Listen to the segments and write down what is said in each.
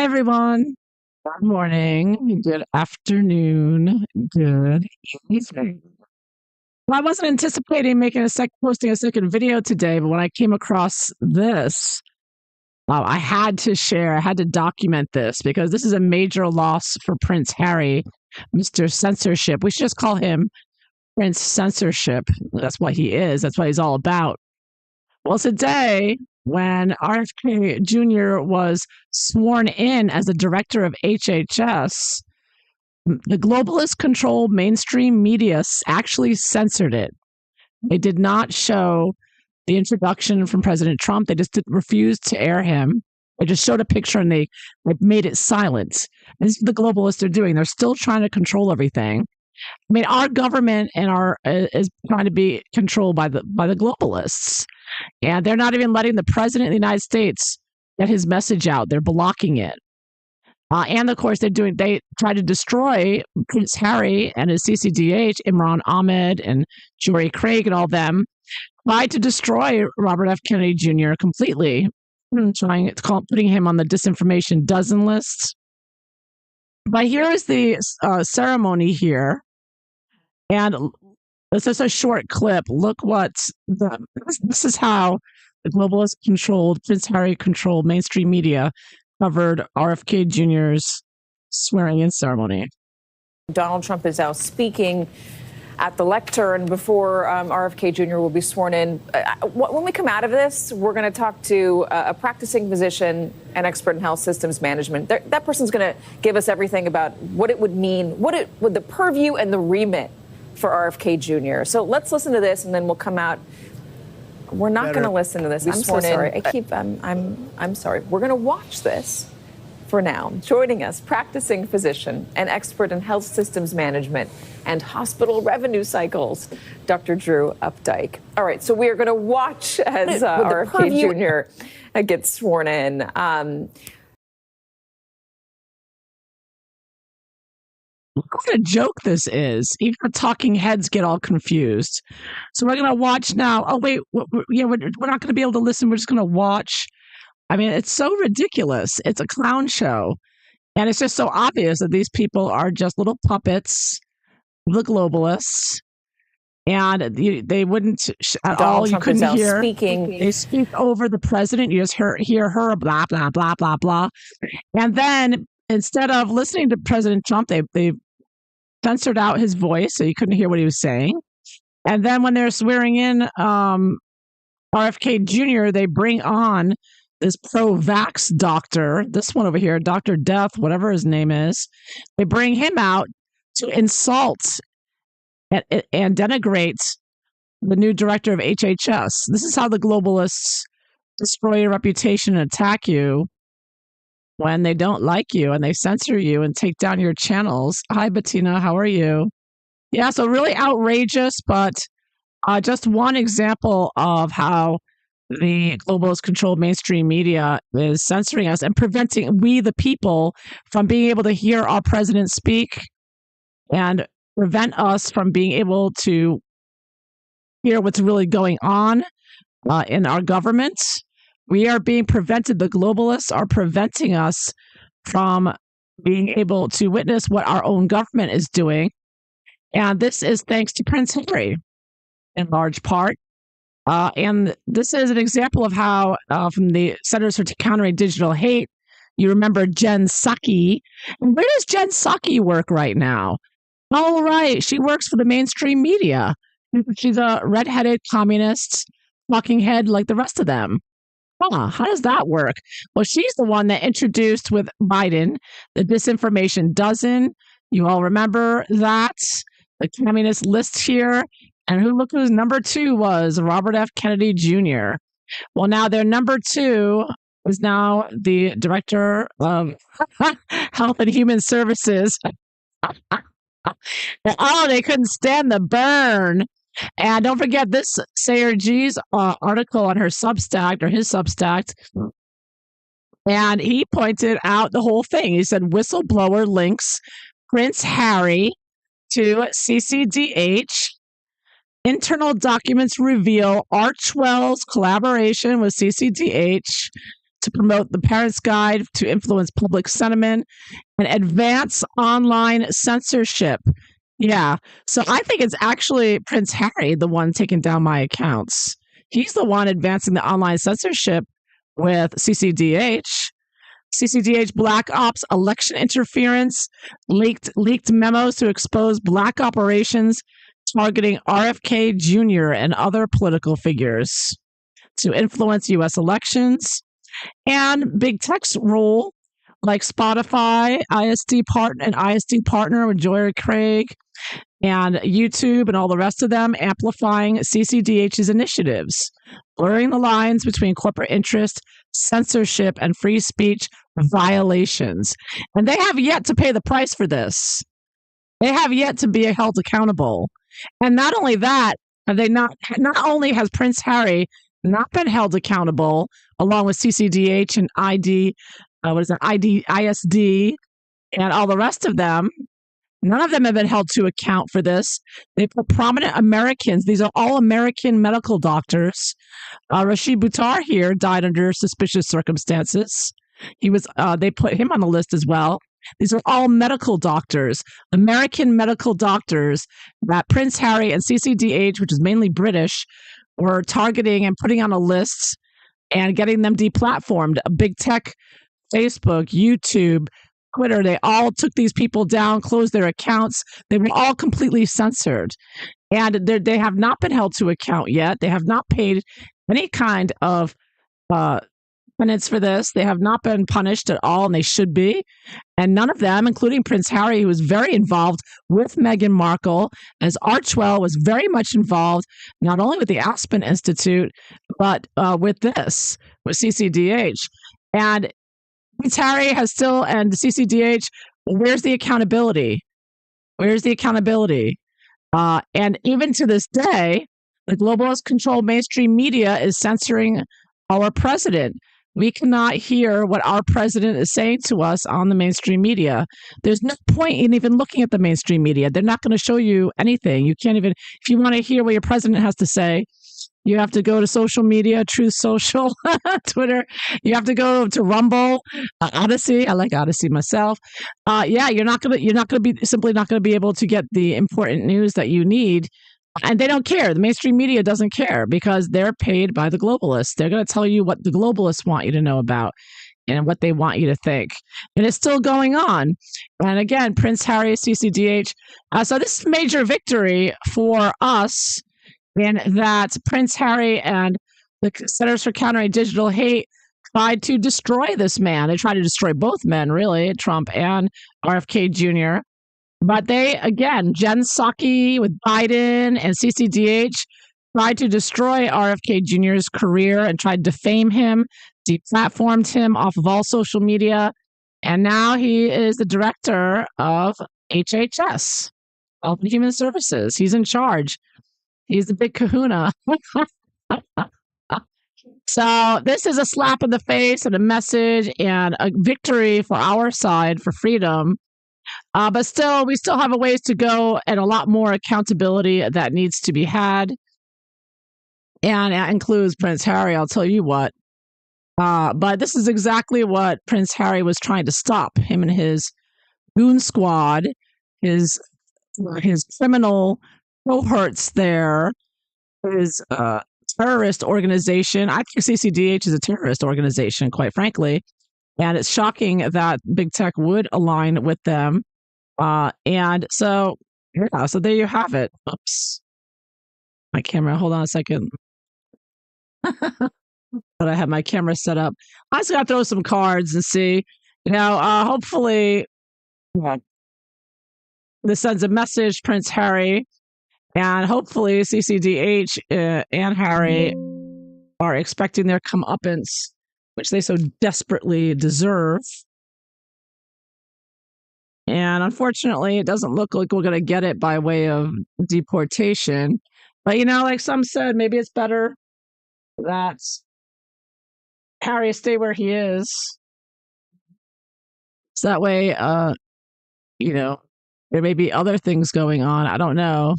Hi, everyone. Good morning, good afternoon, good evening. Well, I wasn't anticipating posting a second video today, but when I came across this, I had to share, I had to document this because this is a major loss for Prince Harry, Mr. Censorship. We should just call him Prince Censorship. That's what he is. That's what he's all about. Well, today, when RFK Jr. was sworn in as the director of HHS, the globalist controlled mainstream media actually censored it. They did not show the introduction from President Trump. They just refused to air him. They just showed a picture and they made it silent. And this is what the globalists are doing. They're still trying to control everything. I mean, our government is trying to be controlled by the globalists, and they're not even letting the president of the United States get his message out. They're blocking it, and of course, they try to destroy Prince Harry and his CCDH, Imran Ahmed and Jory Craig and all them. Tried to destroy Robert F. Kennedy Jr. completely, putting him on the disinformation dozen list. But here is the ceremony here. And this is a short clip. Look this is how the globalist controlled, Prince Harry controlled mainstream media covered RFK Jr.'s swearing in ceremony. Donald Trump is now speaking at the lectern before RFK Jr. will be sworn in. When we come out of this, we're going to talk to a practicing physician and expert in health systems management. That person's going to give us everything about what it would mean, what the purview and the remit for RFK Jr. So let's listen to this, and then we'll come out. We're not going to listen to this. I'm so sorry. I'm sorry. We're going to watch this for now. Joining us, practicing physician and expert in health systems management and hospital revenue cycles, Dr. Drew Updike. All right, so we are going to watch as RFK Jr. gets sworn in. What a joke this is. Even the talking heads get all confused. So we're going to watch now. Oh, wait, we're not going to be able to listen. We're just going to watch. I mean, it's so ridiculous. It's a clown show. And it's just so obvious that these people are just little puppets, the globalists. And they wouldn't at all. You couldn't hear. Speaking. They speak over the president. You just hear her, blah, blah, blah, blah, blah. And then instead of listening to President Trump, they censored out his voice, so you couldn't hear what he was saying. And then when they're swearing in RFK Jr., they bring on this pro-vax doctor, this one over here, Dr. Death, whatever his name is. They bring him out to insult and denigrate the new director of HHS. This is how the globalists destroy your reputation and attack you when they don't like you, and they censor you and take down your channels. Hi, Bettina. How are you? Yeah, so really outrageous, but just one example of how the globalist controlled mainstream media is censoring us and preventing we, the people, from being able to hear our president speak and prevent us from being able to hear what's really going on in our government. We are being prevented. The globalists are preventing us from being able to witness what our own government is doing. And this is thanks to Prince Harry, in large part. And this is an example of how, from the Centers for Countering Digital Hate, you remember Jen Psaki. And where does Jen Psaki work right now? Oh, right. She works for the mainstream media. She's a redheaded communist talking head like the rest of them. How does that work? Well, she's the one that introduced with Biden the disinformation dozen. You all remember that? The communist list here. And look whose number 2 was? Robert F. Kennedy Jr. Well, now their number 2 is now the director of Health and Human Services. Oh, they couldn't stand the burn. And don't forget this Sayer G's article on her Substack, or his Substack. And he pointed out the whole thing. He said whistleblower links Prince Harry to CCDH. Internal documents reveal Archwell's collaboration with CCDH. to promote the parent's guide to influence public sentiment and advance online censorship. Yeah. So I think it's actually Prince Harry, the one taking down my accounts. He's the one advancing the online censorship with CCDH. CCDH Black Ops election interference, leaked memos to expose black operations targeting RFK Jr. and other political figures to influence U.S. elections, and big tech's role, like Spotify, ISD partner with Joy Craig, and YouTube and all the rest of them amplifying CCDH's initiatives, blurring the lines between corporate interest, censorship, and free speech violations. And they have yet to pay the price for this. They have yet to be held accountable. And not only that, have they not only has Prince Harry not been held accountable along with CCDH and ISD and all the rest of them. None of them have been held to account for this. They put prominent Americans. These are all American medical doctors. Rashid Buttar here died under suspicious circumstances. They put him on the list as well. These are all medical doctors, American medical doctors that Prince Harry and CCDH, which is mainly British, were targeting and putting on a list and getting them deplatformed. Big tech, Facebook, YouTube, Twitter, they all took these people down, closed their accounts. They were all completely censored. And they have not been held to account yet. They have not paid any kind of penance for this. They have not been punished at all, and they should be. And none of them, including Prince Harry, who was very involved with Meghan Markle, as Archwell was very much involved, not only with the Aspen Institute, but with CCDH. And Prince Harry has still, and the CCDH, where's the accountability? Where's the accountability? And even to this day, the globalist controlled mainstream media is censoring our president. We cannot hear what our president is saying to us on the mainstream media. There's no point in even looking at the mainstream media. They're not going to show you anything. You can't even, if you want to hear what your president has to say, you have to go to social media, Truth Social, Twitter. You have to go to Rumble, Odyssey. I like Odyssey myself. You're not gonna be simply not gonna be able to get the important news that you need. And they don't care. The mainstream media doesn't care because they're paid by the globalists. They're going to tell you what the globalists want you to know about and what they want you to think. And it's still going on. And again, Prince Harry, CCDH. So this is a major victory for us in that Prince Harry and the Centers for Countering Digital Hate tried to destroy this man. They tried to destroy both men, really, Trump and RFK Jr. But they, again, Jen Psaki with Biden and CCDH tried to destroy RFK Jr.'s career and tried to defame him, deplatformed him off of all social media. And now he is the director of HHS, Health and Human Services. He's in charge. He's the big kahuna. So this is a slap in the face and a message and a victory for our side for freedom. But still, we still have a ways to go and a lot more accountability that needs to be had. And that includes Prince Harry, I'll tell you what. But this is exactly what Prince Harry was trying to stop. Him and his goon squad, his criminal cohorts there, his terrorist organization. I think CCDH is a terrorist organization, quite frankly. And it's shocking that big tech would align with them. And so, yeah, so there you have it. Oops. My camera, hold on a second. But I have my camera set up. I just got to throw some cards and see. Hopefully, this sends a message, Prince Harry, and hopefully CCDH and Harry are expecting their comeuppance, which they so desperately deserve. And unfortunately, it doesn't look like we're going to get it by way of deportation. But, like some said, maybe it's better that Harry stay where he is. So that way, there may be other things going on. I don't know.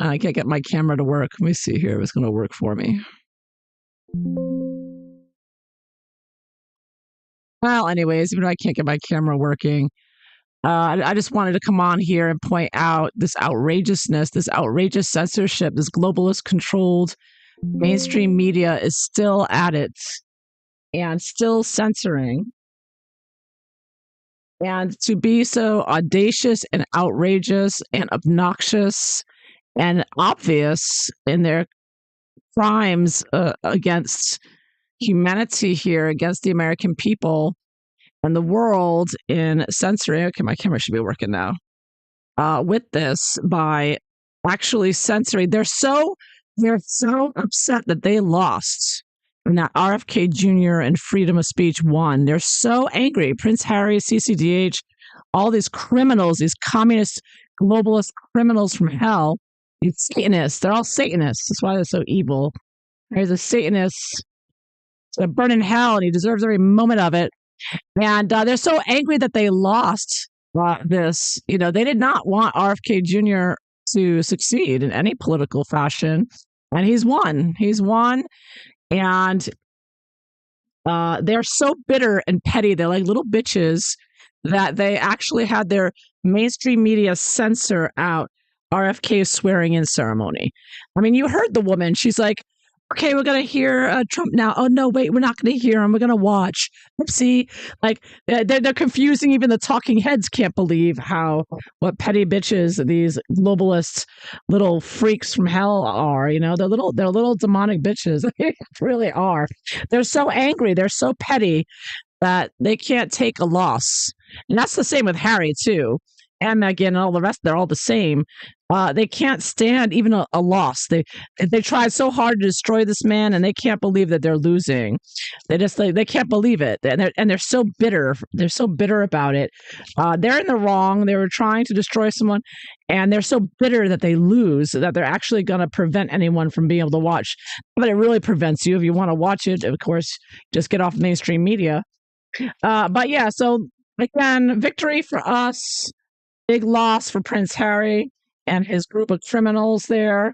I can't get my camera to work. Let me see here if it's going to work for me. Well, anyways, even though I can't get my camera working, I just wanted to come on here and point out this outrageousness, this outrageous censorship, this globalist controlled mainstream media is still at it and still censoring. And to be so audacious and outrageous and obnoxious and obvious in their crimes against humanity here, against the American people and the world in censoring. Okay, my camera should be working now. With this, by actually censoring, they're so upset that they lost and that RFK Jr. and freedom of speech won. They're so angry. Prince Harry, CCDH, all these criminals, these communist, globalist criminals from hell, these Satanists. They're all Satanists. That's why they're so evil. There's a Satanist to burn in hell, and he deserves every moment of it. And they're so angry that they lost this. You know, they did not want RFK Jr. to succeed in any political fashion, and he's won. He's won, and they're so bitter and petty. They're like little bitches that they actually had their mainstream media censor out RFK's swearing in ceremony. I mean, you heard the woman. She's like, okay, we're going to hear Trump now. Oh, no, wait, we're not going to hear him. We're going to watch. Oopsie. Like, they're confusing. Even the talking heads can't believe what petty bitches these globalist little freaks from hell are. You know, they're little demonic bitches. They really are. They're so angry. They're so petty that they can't take a loss. And that's the same with Harry, too. And Meghan and all the rest, they're all the same. They can't stand even a loss. They tried so hard to destroy this man, and they can't believe that they're losing. They can't believe it, and they're so bitter. They're so bitter about it. They're in the wrong. They were trying to destroy someone, and they're so bitter that they lose that they're actually going to prevent anyone from being able to watch. But it really prevents you if you want to watch it. Of course, just get off mainstream media. But yeah, so again, victory for us. Big loss for Prince Harry and his group of criminals there.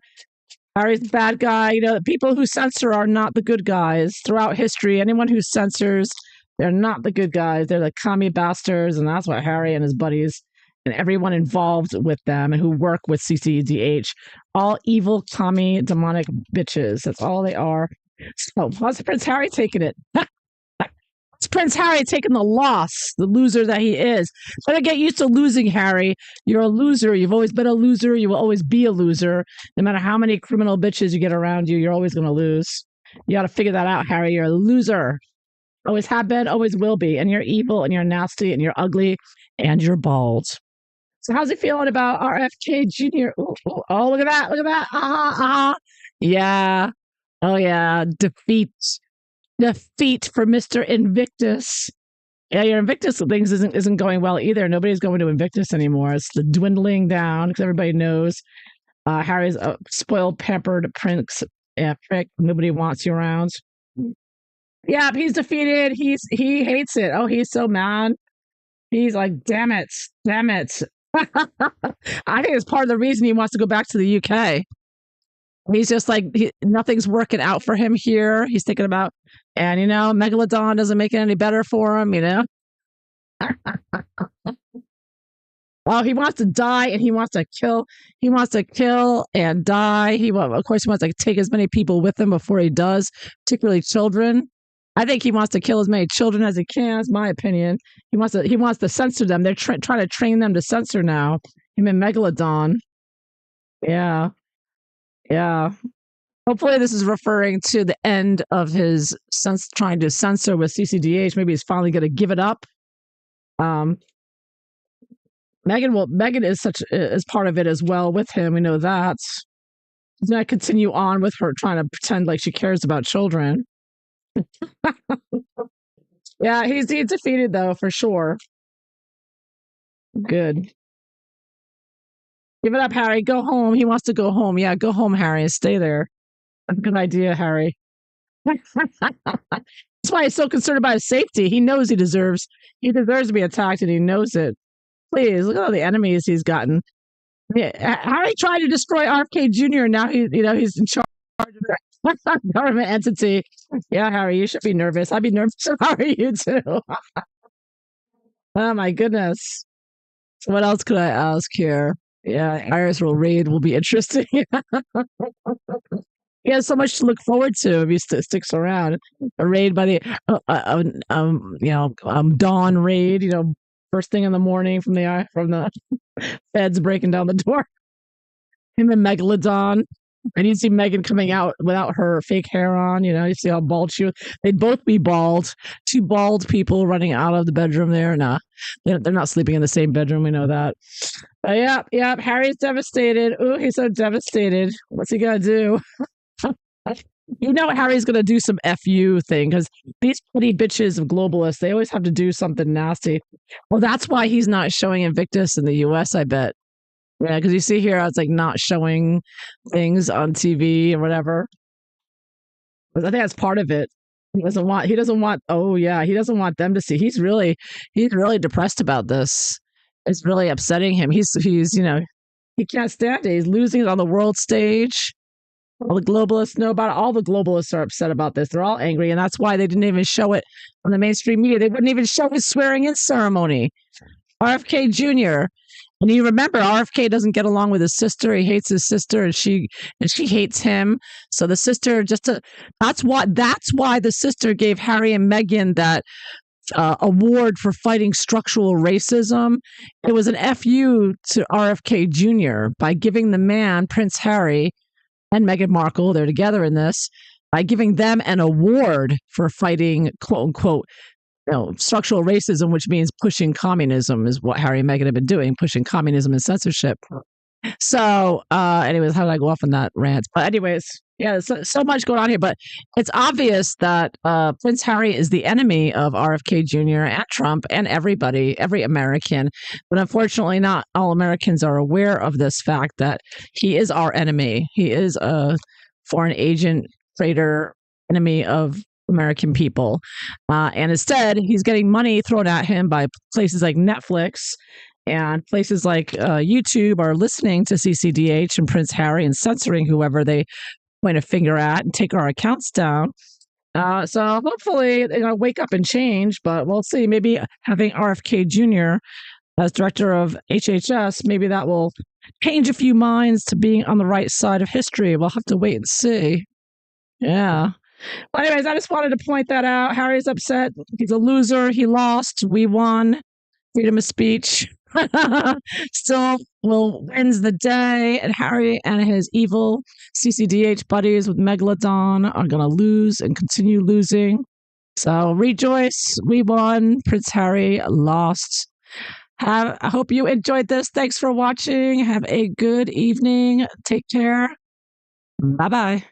Harry's the bad guy. You know, the people who censor are not the good guys. Throughout history, anyone who censors, they're not the good guys. They're the commie bastards, and that's what Harry and his buddies and everyone involved with them and who work with CCDH, all evil, commie, demonic bitches. That's all they are. So, how's Prince Harry taking it? It's Prince Harry taking the loss, the loser that he is. Better get used to losing, Harry. You're a loser. You've always been a loser. You will always be a loser. No matter how many criminal bitches you get around you, you're always going to lose. You got to figure that out, Harry. You're a loser. Always have been, always will be. And you're evil, and you're nasty, and you're ugly, and you're bald. So how's he feeling about RFK Jr.? Oh, look at that. Look at that. Yeah. Oh, yeah. Defeat for Mr. Invictus. Yeah, your Invictus things isn't going well either. Nobody's going to Invictus anymore. It's the dwindling down because everybody knows Harry's a spoiled, pampered prince. Yeah, prick. Nobody wants you around. Yeah, he's defeated. He hates it. Oh, he's so mad. He's like, damn it. I think it's part of the reason he wants to go back to the UK. He's just like, nothing's working out for him here. He's thinking about, and you know, Megalodon doesn't make it any better for him, you know? Oh, he wants to die and he wants to kill. He wants to kill and die. Of course, he wants to take as many people with him before he does, particularly children. I think he wants to kill as many children as he can. Is my opinion. He wants to censor them. They're trying to train them to censor now. Him and Megalodon. Yeah. Yeah. Hopefully this is referring to the end of his trying to censor with CCDH. Maybe he's finally going to give it up. Meghan is part of it as well with him. We know that. He's going to continue on with her trying to pretend like she cares about children. Yeah, he's defeated though, for sure. Good. Give it up, Harry. Go home. He wants to go home. Yeah, go home, Harry, and stay there. That's a good idea, Harry. That's why he's so concerned about his safety. He knows he deserves to be attacked, and he knows it. Please, look at all the enemies he's gotten. Yeah, Harry tried to destroy RFK Jr. and now he's in charge of the government entity. Yeah, Harry, you should be nervous. I'd be nervous if I were you too. Oh my goodness. So what else could I ask here? Yeah, Iris will raid will be interesting. He has so much to look forward to if he sticks around. A raid by the dawn raid. First thing in the morning from the feds breaking down the door. Him and Megalodon. And you see Meghan coming out without her fake hair on. You see how bald she was. They'd both be bald. Two bald people running out of the bedroom there. Nah, they're not sleeping in the same bedroom. We know that. Yep. Harry's devastated. Ooh, he's so devastated. What's he gonna do? Harry's gonna do some FU thing because these petty bitches of globalists, they always have to do something nasty. Well, that's why he's not showing Invictus in the US, I bet. Yeah, because you see here, it's like not showing things on TV or whatever. But I think that's part of it. He doesn't want them to see. He's really depressed about this. It's really upsetting him. He can't stand it. He's losing on the world stage. All the globalists know about it. All the globalists are upset about this. They're all angry. And that's why they didn't even show it on the mainstream media. They wouldn't even show his swearing in ceremony. RFK Jr. And you remember, RFK doesn't get along with his sister. He hates his sister, and she hates him. So the sister that's why the sister gave Harry and Meghan that award for fighting structural racism. It was an FU to RFK Jr. by giving the man, Prince Harry, and Meghan Markle, they're together in this, by giving them an award for fighting, quote unquote, structural racism, which means pushing communism, is what Harry and Meghan have been doing, pushing communism and censorship. So, anyways, how did I go off on that rant? But anyways, yeah, so much going on here. But it's obvious that Prince Harry is the enemy of RFK Jr. and Trump and everybody, every American. But unfortunately, not all Americans are aware of this fact that he is our enemy. He is a foreign agent, traitor, enemy of American people. And instead, he's getting money thrown at him by places like Netflix and places like YouTube are listening to CCDH and Prince Harry and censoring whoever they point a finger at and take our accounts down. So hopefully they're going to wake up and change, but we'll see. Maybe having RFK Jr. as director of HHS, maybe that will change a few minds to being on the right side of history. We'll have to wait and see. Yeah. Well, anyways, I just wanted to point that out. Harry's upset. He's a loser. He lost. We won. Freedom of speech. Still wins the day, and Harry and his evil CCDH buddies with Megalodon are going to lose and continue losing. So rejoice. We won. Prince Harry lost. I hope you enjoyed this. Thanks for watching. Have a good evening. Take care. Bye-bye.